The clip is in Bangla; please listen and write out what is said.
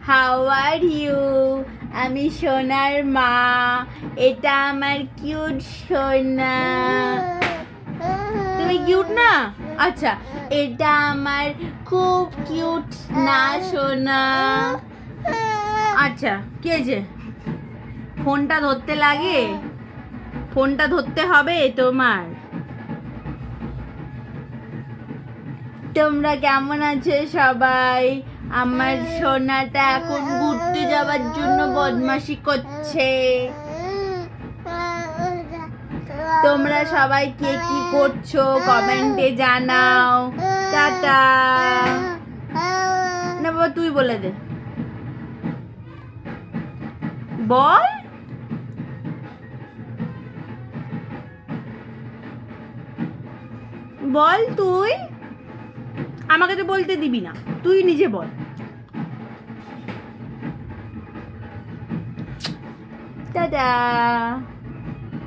How are you? আমি সোনার মা, এটা আমার কিউট সোনা। তুমি কিউট না? আচ্ছা, এটা আমার খুব কিউট না সোনা? আচ্ছা, কি হয়েছে? ফোনটা ধরতে লাগে? ফোনটা ধরতে হবে তোমার। তোমরা কেমন আছো সবাই? আমার সোনাটা এখন ঘুরতে যাওয়ার জন্য বদমাশি করছে। তোমরা সবাই কে কি করছো কমেন্টে জানাও। টাটা। না বাবা, তুই বলে দে। বল। বল তুই। আমাকে তো বলতে দিবি না, তুই নিজে বল। টাটা।